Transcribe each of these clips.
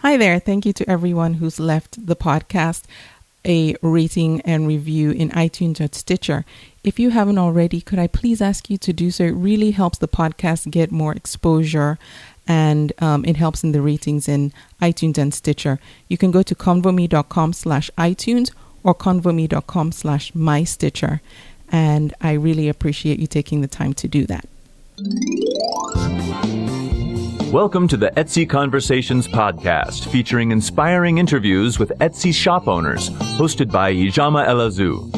Hi there. Thank you to everyone who's left the podcast a rating and review in iTunes or Stitcher. If you haven't already, could I please ask you to do so? It really helps the podcast get more exposure, and it helps in the ratings in iTunes and Stitcher. You can go to convome.com/iTunes or convome.com/mystitcher. And I really appreciate you taking the time to do that. Welcome to the Etsy Conversations podcast, featuring inspiring interviews with Etsy shop owners, hosted by Ijama Elazu.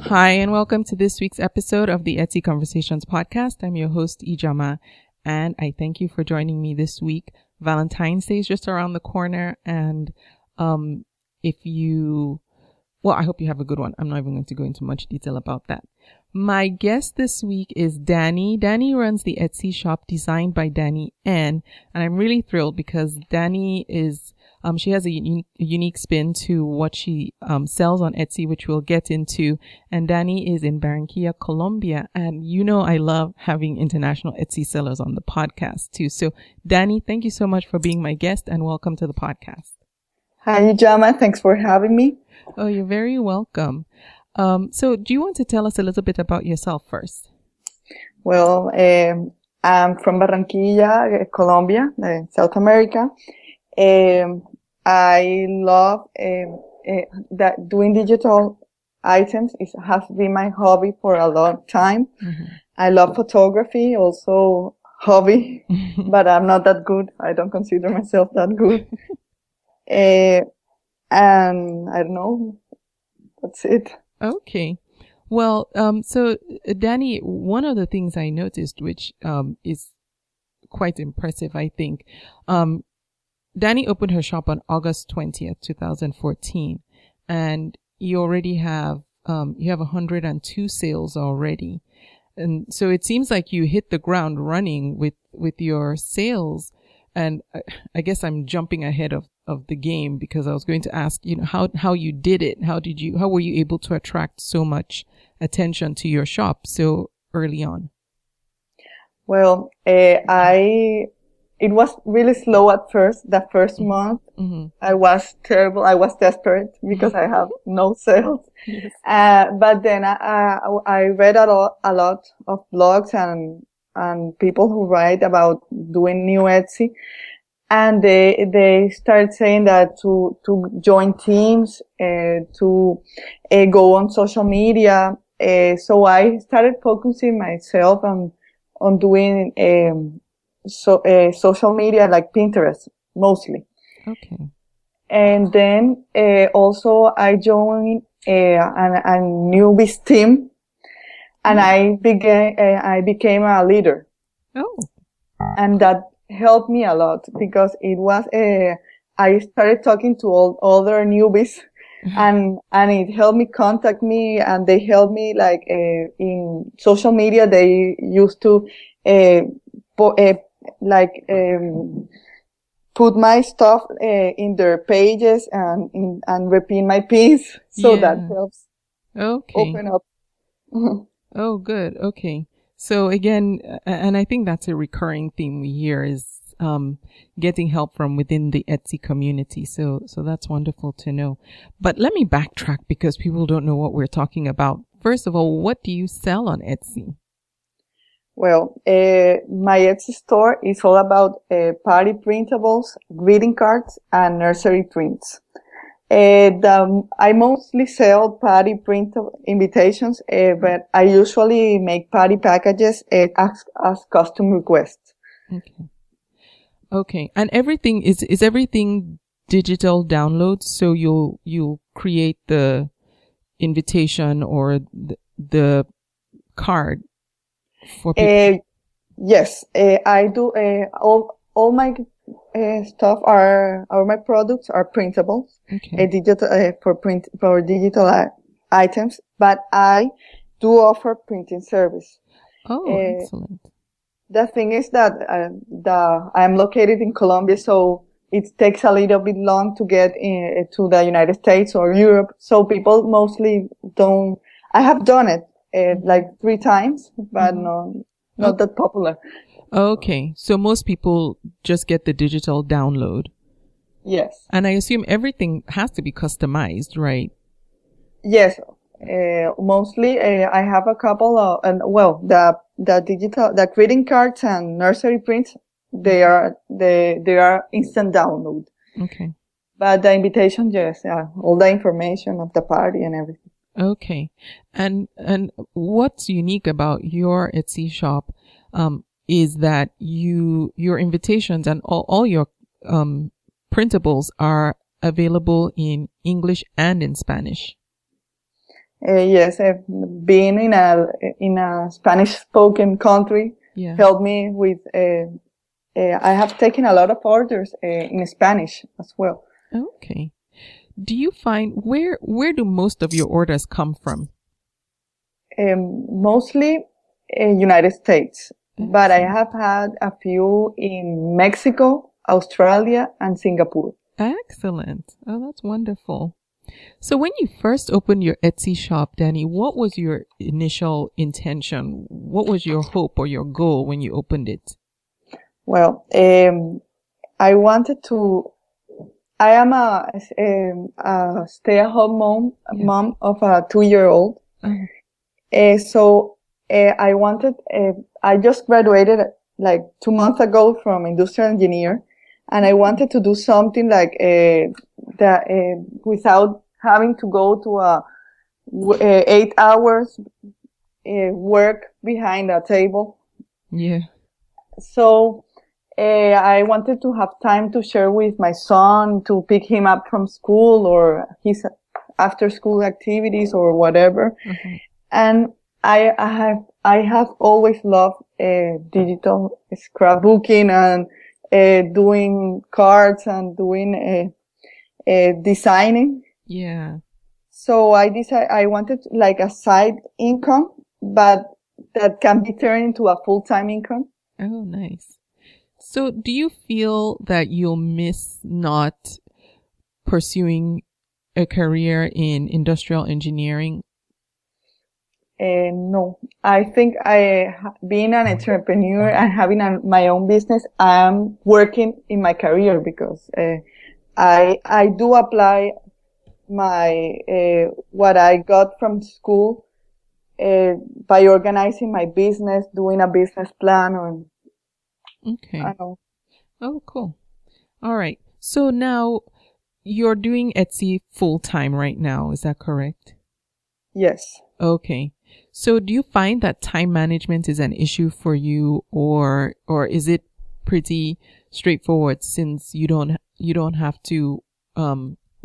Hi, and welcome to this week's episode of the Etsy Conversations podcast. I'm your host, Ijama, and I thank you for joining me this week. Valentine's Day is just around the corner, and I hope you have a good one. I'm not even going to go into much detail about that. My guest this week is Dani. Dani runs the Etsy shop Designed by Dani N. And I'm really thrilled because Dani is, she has a unique spin to what she sells on Etsy, which we'll get into. And Dani is in Barranquilla, Colombia. And you know I love having international Etsy sellers on the podcast too. So Dani, thank you so much for being my guest and welcome to the podcast. Hi, Jama. Thanks for having me. Oh, you're very welcome. So do you want to tell us a little bit about yourself first? Well, I'm from Barranquilla, Colombia, South America. I love that doing digital items. It has been my hobby for a long time. Mm-hmm. I love photography, also hobby, but I'm not that good. I don't consider myself that good. And I don't know. That's it. Okay. Well, so Dani, one of the things I noticed, which is quite impressive, I think, Dani opened her shop on August 20th, 2014, and you already have 102 sales already. And so it seems like you hit the ground running with your sales. And I guess I'm jumping ahead of the game because I was going to ask, how you did it. How were you able to attract so much attention to your shop so early on? Well, it was really slow at first. The first month, mm-hmm. I was terrible. I was desperate because I have no sales. Yes. But then I read a lot of blogs and people who write about doing new Etsy. And they started saying that to join teams, to go on social media. So I started focusing myself on doing, social media like Pinterest, mostly. Okay. And then, also I joined, a newbies team. And I became a leader. Oh. And that helped me a lot because it was, I started talking to all other newbies and it helped me contact me and they helped me in social media. They used to, put my stuff, in their pages and repeat my pins. So that helps. Okay. Open up. Oh, good. Okay. So again, and I think that's a recurring theme we hear is getting help from within the Etsy community. So that's wonderful to know. But let me backtrack because people don't know what we're talking about. First of all, what do you sell on Etsy? Well, my Etsy store is all about party printables, greeting cards, and nursery prints. I mostly sell party print invitations, but I usually make party packages as custom requests. Okay. And everything is everything digital downloads? So you'll create the invitation or the card for people? Yes, I do. All my stuff all my products are printables. Okay. Digital, for digital items, but I do offer printing service. Oh, excellent. The thing is that, I'm located in Colombia, so it takes a little bit long to get to the United States or Europe. So people mostly don't, I have done it, like 3 times, but not that popular. Okay. So most people just get the digital download. Yes. And I assume everything has to be customized, right? Yes. Mostly, I have a couple of, and well, the greeting cards and nursery prints, they are instant download. Okay. But the invitation, yes, all the information of the party and everything. Okay. And what's unique about your Etsy shop, is that your invitations and all your, printables are available in English and in Spanish. Yes, being in a Spanish spoken country helped me with, I have taken a lot of orders in Spanish as well. Okay. Do you find where do most of your orders come from? Mostly United States, but I have had a few in Mexico, Australia, and Singapore. Excellent. Oh, that's wonderful. So when you first opened your Etsy shop, Dani, what was your initial intention? What was your hope or your goal when you opened it? Well, I wanted to. I am a stay-at-home mom of a 2-year-old. So I wanted. I just graduated like 2 months ago from industrial engineer, and I wanted to do something like that without having to go to 8 hours work behind a table. Yeah. So I wanted to have time to share with my son, to pick him up from school or his after school activities or whatever. Mm-hmm. And I have always loved digital scrapbooking and doing cards and doing designing. Yeah. So I decided I wanted like a side income, but that can be turned into a full-time income. Oh, nice. So do you feel that you'll miss not pursuing a career in industrial engineering? No, I think being an entrepreneur and having my own business, I'm working in my career because I do apply my what I got from school by organizing my business, doing a business plan, or okay. I don't know. Oh, cool. All right. So now you're doing Etsy full time right now. Is that correct? Yes. Okay. So do you find that time management is an issue for you, or is it pretty straightforward since you don't have to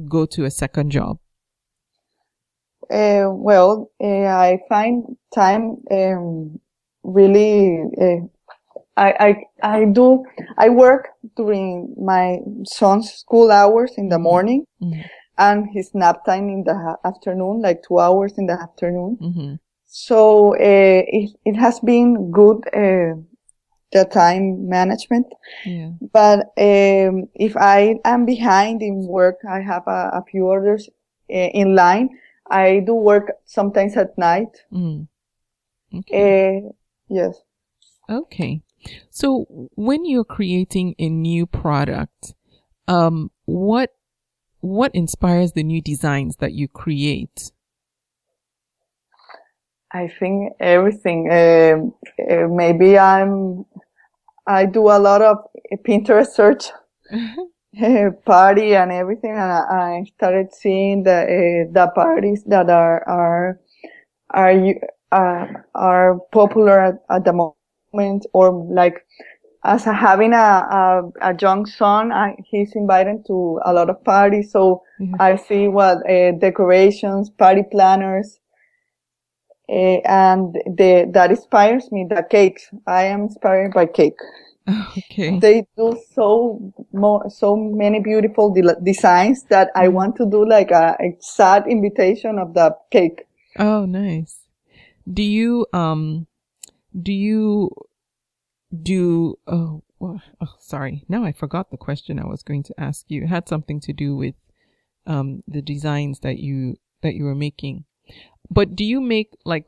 go to a second job? Well, I find time really. I work during my son's school hours in the morning, mm-hmm. and his nap time in the afternoon, like 2 hours in the afternoon. Mm-hmm. So it has been good, the time management. Yeah. But if I am behind in work, I have a few orders in line. I do work sometimes at night. Mm. Okay. Yes. Okay. So when you're creating a new product, what inspires the new designs that you create? I think everything. Maybe I do a lot of Pinterest search, party and everything, and I started seeing the parties that are popular at the moment, or like as having a young son, he's invited to a lot of parties, so mm-hmm. I see what decorations, party planners. And that inspires me, the cakes. I am inspired by cake. Okay. They do so many beautiful designs that I want to do like a sad invitation of the cake. Oh, nice. Do you sorry. Now I forgot the question I was going to ask you. It had something to do with the designs that you were making. But do you make like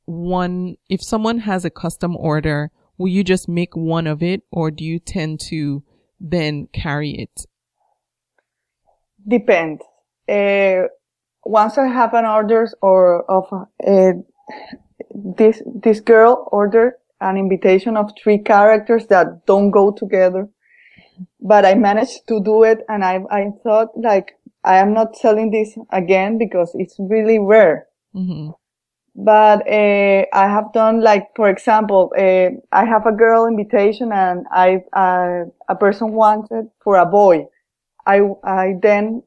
if someone has a custom order, will you just make one of it, or do you tend to then carry it? Depends. Once I have an order or of this girl ordered an invitation of 3 characters that don't go together, but I managed to do it, and I thought like I am not selling this again because it's really rare. Mm-hmm. But I have done, like, for example, I have a girl invitation and a person wanted for a boy. I then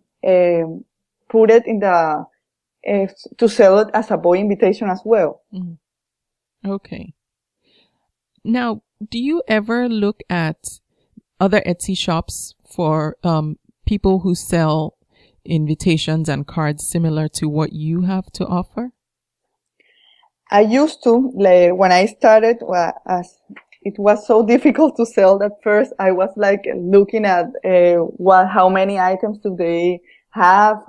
put it in the to sell it as a boy invitation as well. Mm-hmm. Okay. Now, do you ever look at other Etsy shops for people who sell invitations and cards similar to what you have to offer? I used to, like, when I started, as it was so difficult to sell at first, I was like looking at how many items do they have,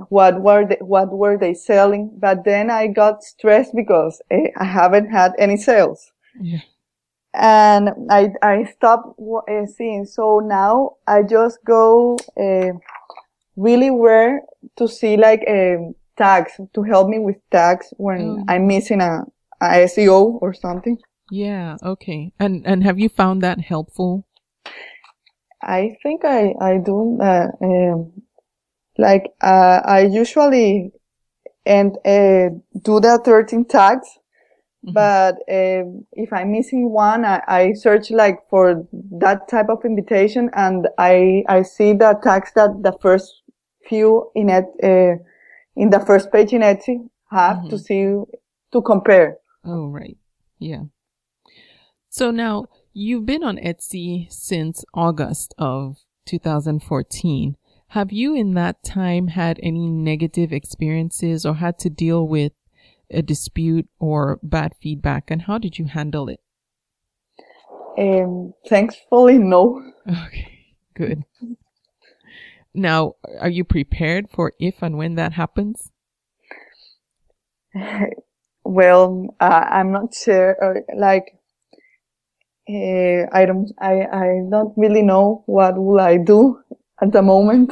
what were they selling, but then I got stressed because I haven't had any sales. Yeah. And I stopped seeing. So now I just go really rare to see like tags, to help me with tags when I'm missing a SEO or something. Yeah, okay. And have you found that helpful? I think I do. I usually do the 13 tags. Mm-hmm. But if I'm missing one, I search like for that type of invitation, and I see the tags that the first few in the first page in Etsy have to compare. Oh, right. Yeah. So now you've been on Etsy since August of 2014. Have you in that time had any negative experiences or had to deal with a dispute or bad feedback, and how did you handle it? Thankfully, no. Okay, good. Now, are you prepared for if and when that happens? Well, I'm not sure. I don't really know what will I do at the moment.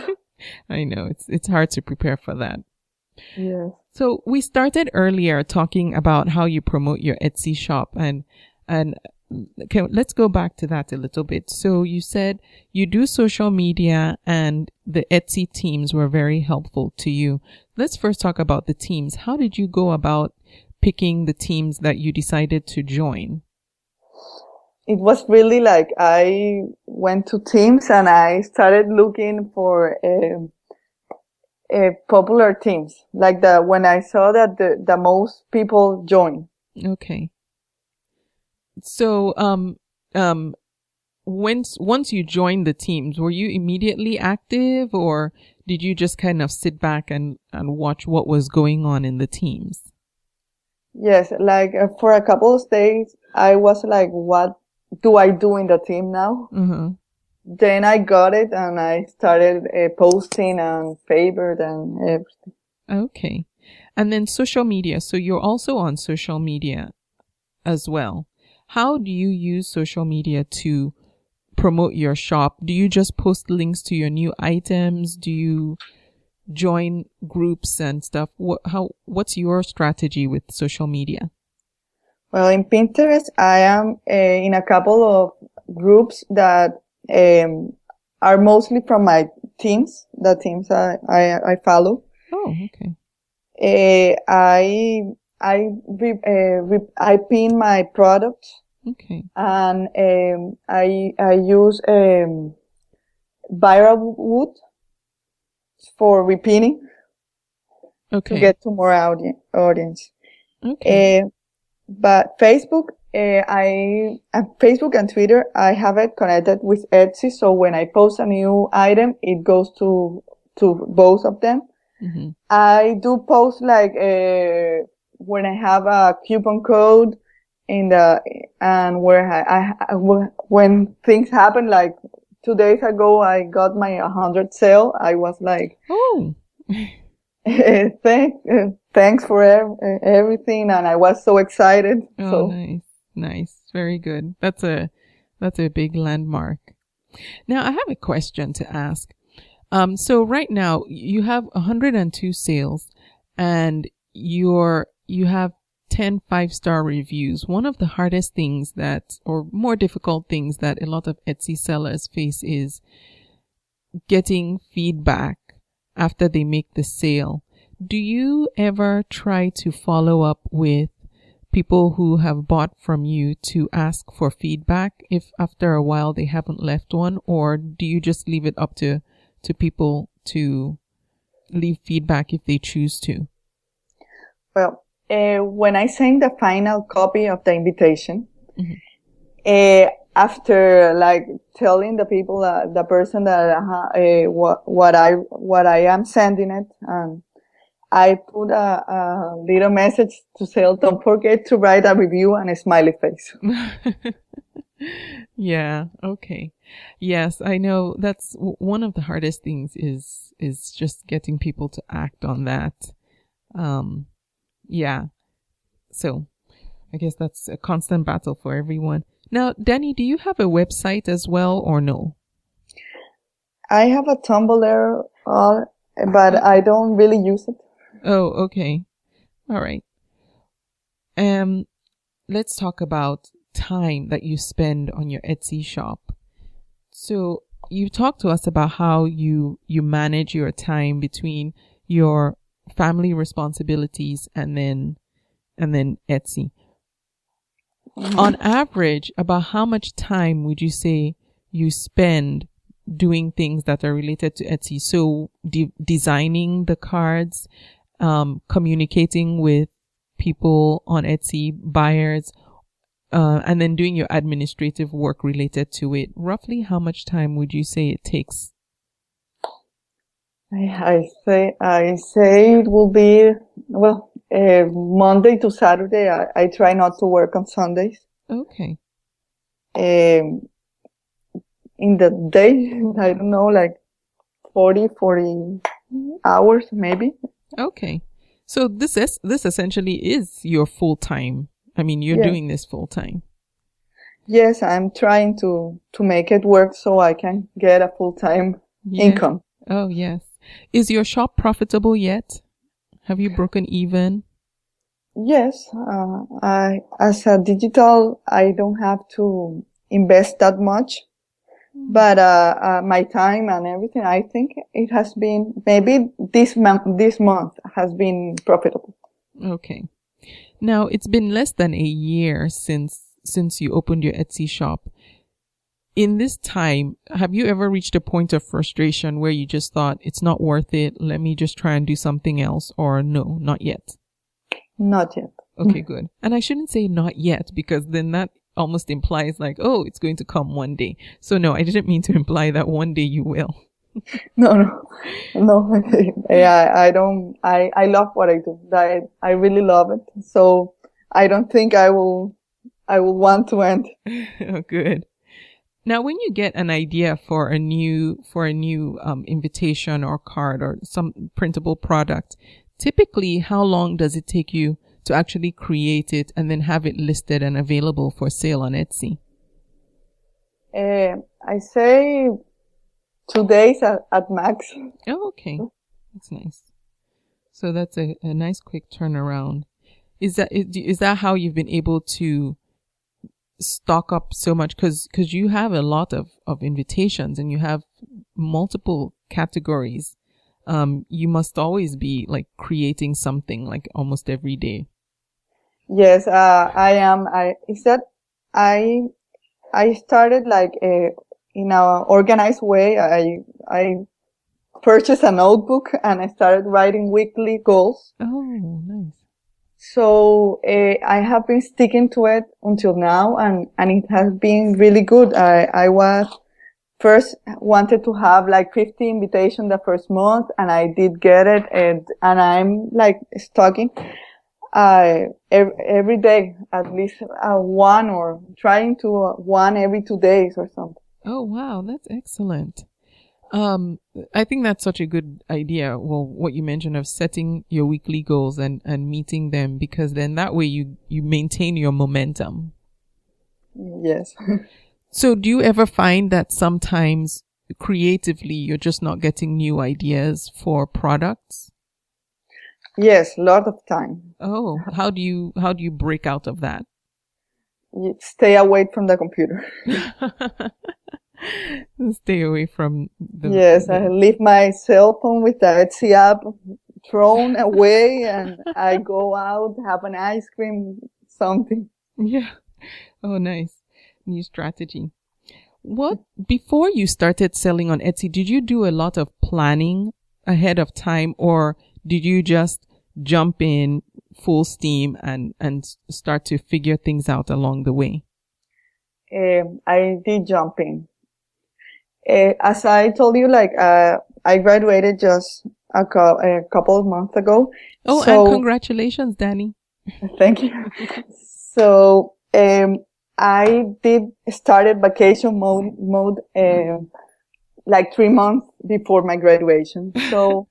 I know it's hard to prepare for that. Yes. So we started earlier talking about how you promote your Etsy shop, and okay, let's go back to that a little bit. So you said you do social media and the Etsy teams were very helpful to you. Let's first talk about the teams. How did you go about picking the teams that you decided to join? It was really like I went to teams and I started looking for popular teams, like when I saw that the most people join. Okay. So, once you joined the teams, were you immediately active, or did you just kind of sit back and watch what was going on in the teams? Yes, like for a couple of days, I was like, what do I do in the team now? Mm-hmm. Then I got it and I started posting and favored and everything. Okay. And then social media. So you're also on social media as well. How do you use social media to promote your shop? Do you just post links to your new items? Do you join groups and stuff? What's your strategy with social media? Well, in Pinterest, I am in a couple of groups that are mostly from my teams, the teams I follow. Oh, okay. I pin my products. Okay. And I use viral wood for repinning. Okay. To get to more audience. Okay. But Facebook, Facebook and Twitter, I have it connected with Etsy. So when I post a new item, it goes to both of them. Mm-hmm. I do post like, when I have a coupon code and where when things happen, like 2 days ago, I got my 100 sale. I was like, oh, thanks for everything. And I was so excited. Oh, so nice. Nice. Very good. That's a big landmark. Now I have a question to ask. So right now you have 102 sales and you have 10 5-star reviews. One of the hardest things or more difficult things that a lot of Etsy sellers face is getting feedback after they make the sale. Do you ever try to follow up with people who have bought from you to ask for feedback if after a while they haven't left one, or do you just leave it up to people to leave feedback if they choose to? Well, when I send the final copy of the invitation, after like telling the people, the person that what I am sending it, I put a little message to say, don't forget to write a review and a smiley face. Yeah. Okay. Yes, I know that's one of the hardest things is just getting people to act on that. Yeah. So I guess that's a constant battle for everyone. Now, Dani, do you have a website as well or no? I have a Tumblr, but I don't really use it. Oh, okay. All right. Let's talk about time that you spend on your Etsy shop. So you talked to us about how you manage your time between your family responsibilities and then Etsy. On average, about how much time would you say you spend doing things that are related to Etsy? So designing the cards, communicating with people on Etsy, buyers, and then doing your administrative work related to it. Roughly how much time would you say it takes? I say it will be, Monday to Saturday. I try not to work on Sundays. Okay. In the day, I don't know, like 40 hours maybe. Okay. So this essentially is your full time. I mean, you're doing this full time. Yes, I'm trying to make it work so I can get a full-time income. Oh, yes. Is your shop profitable yet? Have you broken even? Yes. As a digital, I don't have to invest that much. But my time and everything, I think it has been, maybe this month has been profitable. Okay. Now, it's been less than a year since you opened your Etsy shop. In this time, have you ever reached a point of frustration where you just thought, it's not worth it, let me just try and do something else, or no, not yet? Not yet. Okay, good. And I shouldn't say not yet, because then that almost implies like, oh, it's going to come one day. So no, I didn't mean to imply that one day you will. No. Yeah, I don't, I love what I do. I really love it. So I don't think I will want to end. Oh, good. Now, when you get an idea for a new invitation or card or some printable product, typically how long does it take you to actually create it and then have it listed and available for sale on Etsy? I say 2 days at max. Oh, okay. That's nice. So that's a nice quick turnaround. Is that how you've been able to stock up so much? Because you have a lot of invitations and you have multiple categories. You must always be like creating something like almost every day. Yes, I am. I started like in an organized way. I purchased a notebook and I started writing weekly goals. Oh, nice. So I have been sticking to it until now, and it has been really good. I was first wanted to have like 50 invitations the first month, and I did get it, and I'm like stocking every day at least one, or trying to one every 2 days or something. Oh wow, that's excellent. I think that's such a good idea. Well, what you mentioned of setting your weekly goals and meeting them, because then that way you maintain your momentum. Yes. So do you ever find that sometimes creatively you're just not getting new ideas for products? Yes, a lot of time. Oh, how do you break out of that? You stay away from the computer. Stay away from the. Yes, I leave my cell phone with the Etsy app thrown away, and I go out, have an ice cream, something. Yeah. Oh, nice. New strategy. What, before you started selling on Etsy, did you do a lot of planning ahead of time, or did you just jump in full steam and start to figure things out along the way? I did jump in. As I told you, I graduated just a couple of months ago. Oh, and congratulations, Dani. Thank you. So, I did started vacation mode, like 3 months before my graduation. So,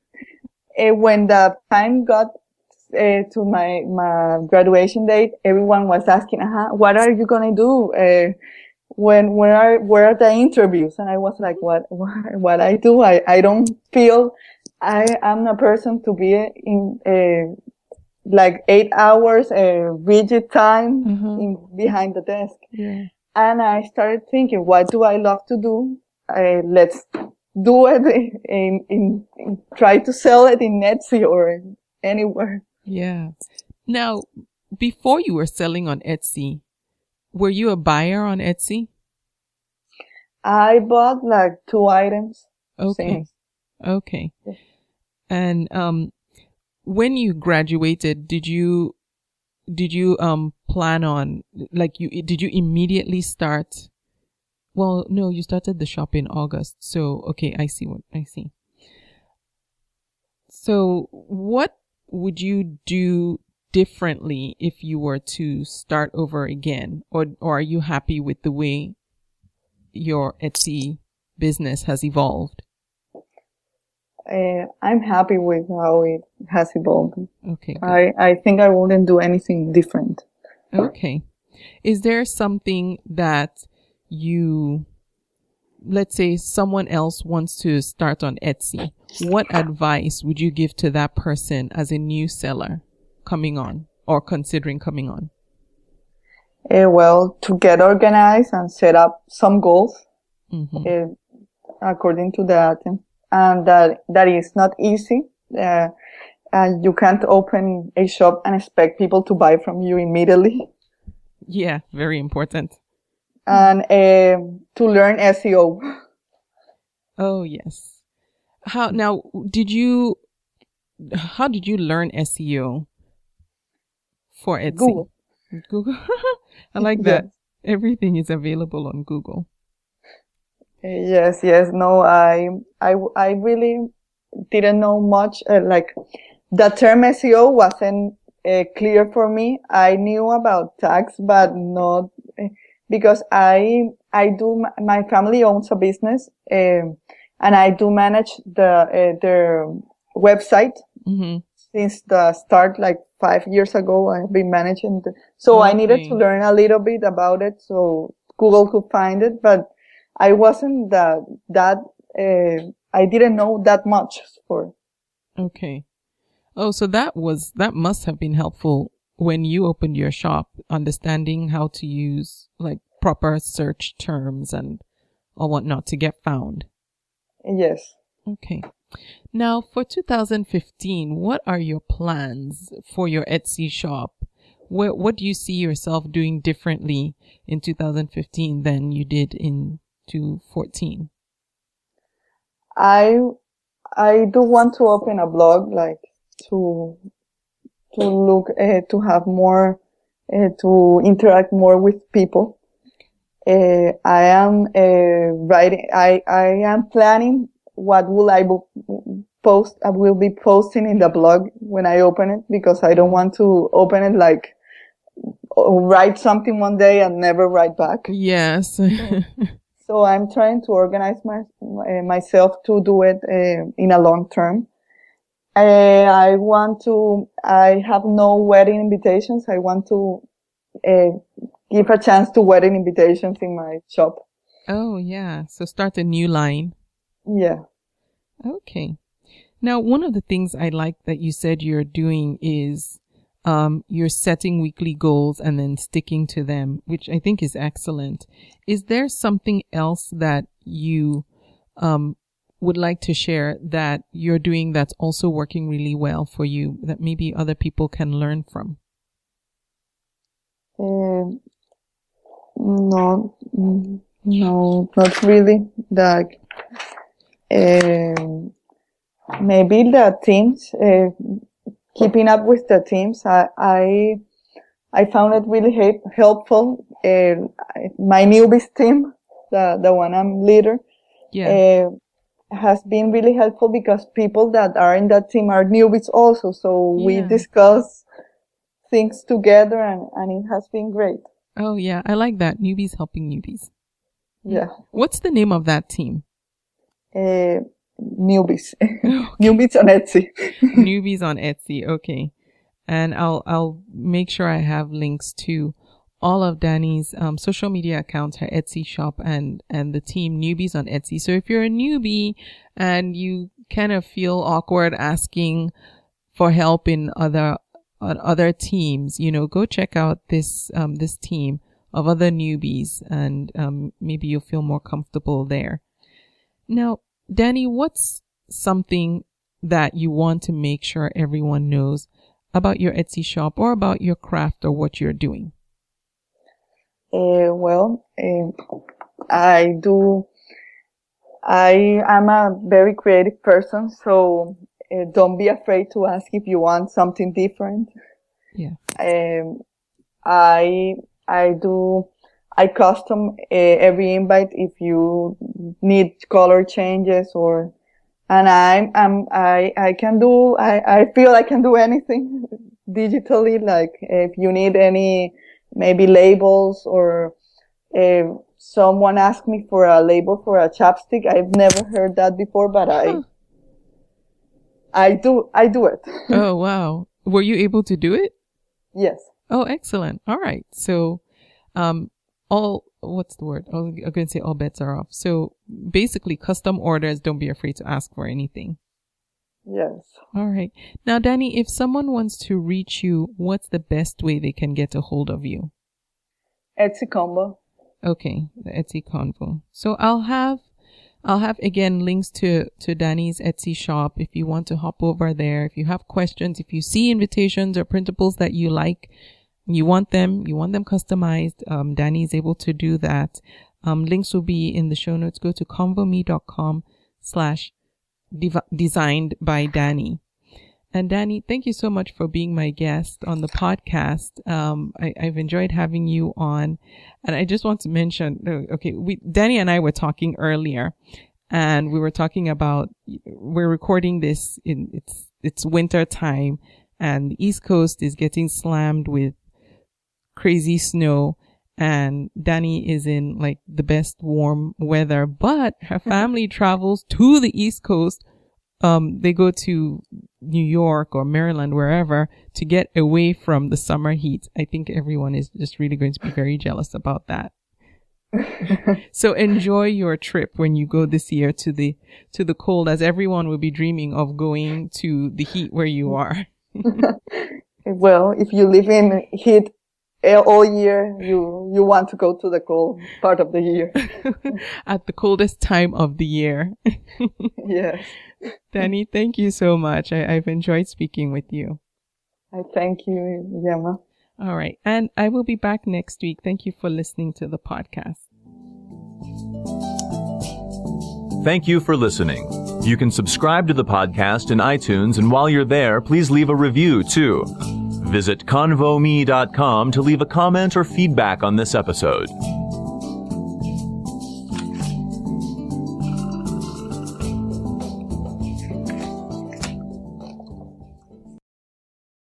when the time got, to my graduation date, everyone was asking, what are you going to do? Where are the interviews? And I was like, what I do? I don't feel I am a person to be in, like 8 hours, rigid time behind the desk. Yeah. And I started thinking, what do I love to do? Let's do it in try to sell it in Etsy or anywhere. Yeah. Now, before you were selling on Etsy, were you a buyer on Etsy? I bought like 2 items. Okay. Things. Okay. And when you graduated, did you plan on, like, did you immediately start? Well, no, you started the shop in August. So, okay, I see. So what would you do differently if you were to start over again? Or are you happy with the way your Etsy business has evolved? I'm happy with how it has evolved. Okay. I think I wouldn't do anything different. Okay. Is there something that let's say someone else wants to start on Etsy, what advice would you give to that person as a new seller coming on or considering coming on? Well, to get organized and set up some goals, Mm-hmm. According to that, and that is not easy. You can't open a shop and expect people to buy from you immediately. Yeah, very important. And to learn SEO. Oh, yes. How did you learn SEO for Etsy? Google. I like that. Yes. Everything is available on Google. Yes. No, I really didn't know much. Like the term SEO wasn't clear for me. I knew about tags, but not because my family owns a business, and I do manage their website. Mm-hmm. Since the start, like 5 years ago. I've been managing so Okay. I needed to learn a little bit about it so Google could find it, but I wasn't I didn't know that much for. Okay. Oh, so that must have been helpful when you opened your shop, understanding how to use like proper search terms or whatnot to get found. Yes. Okay. Now, for 2015, what are your plans for your Etsy shop? What do you see yourself doing differently in 2015 than you did in 2014? I do want to open a blog, like to look to have more to interact more with people. I am writing. I am planning what will I post. I will be posting in the blog when I open it, because I don't want to open it like write something one day and never write back. Yes. So I'm trying to organize myself to do it in a long term. I have no wedding invitations. I want to give a chance to wedding invitations in my shop. Oh, yeah. So start a new line. Yeah. Okay. Now, one of the things I like that you said you're doing is you're setting weekly goals and then sticking to them, which I think is excellent. Is there something else that you would like to share that you're doing that's also working really well for you that maybe other people can learn from? No, not really. Maybe the teams, keeping up with the teams. I found it really helpful. My newbies team, the one I'm leader, has been really helpful because people that are in that team are newbies also. So we discuss things together and it has been great. Oh yeah, I like that. Newbies helping newbies. Yeah. What's the name of that team? Newbies. Newbies on Etsy. Newbies on Etsy. Okay. And I'll make sure I have links to all of Dani's social media accounts, her Etsy shop and the team Newbies on Etsy. So if you're a newbie and you kind of feel awkward asking for help in other teams, go check out this team of other newbies and maybe you'll feel more comfortable there. Now, Dani, what's something that you want to make sure everyone knows about your Etsy shop or about your craft or what you're doing? I am a very creative person, so don't be afraid to ask if you want something different. Yeah. I custom every invite if you need color changes and I feel I can do anything digitally, like if you need any maybe labels or someone asked me for a label for a chapstick. I've never heard that before, but I do it. Oh, wow. Were you able to do it? Yes. Oh, excellent. All right. So, what's the word? I was going to say all bets are off. So basically custom orders, don't be afraid to ask for anything. Yes. All right. Now, Dani, if someone wants to reach you, what's the best way they can get a hold of you? Etsy Combo. Okay. The Etsy Convo. So I'll have again links to Dani's Etsy shop if you want to hop over there. If you have questions, if you see invitations or printables that you like, you want them customized. Dani is able to do that. Links will be in the show notes. Go to convome.com/designed by Dani. And Dani, thank you so much for being my guest on the podcast. I've enjoyed having you on. And I just want to mention, Dani and I were talking earlier and we were talking about, we're recording this it's winter time and the East Coast is getting slammed with crazy snow. And Dani is in like the best warm weather, but her family travels to the East Coast. They go to New York or Maryland, wherever, to get away from the summer heat. I think everyone is just really going to be very jealous about that. So enjoy your trip when you go this year to the cold, as everyone will be dreaming of going to the heat where you are. Well, if you live in heat all year, you want to go to the cold part of the year. At the coldest time of the year. Yes. Dani, thank you so much. I've enjoyed speaking with you. I thank you, Gemma. All right. And I will be back next week. Thank you for listening to the podcast. Thank you for listening. You can subscribe to the podcast in iTunes, and while you're there, please leave a review too. Visit convome.com to leave a comment or feedback on this episode.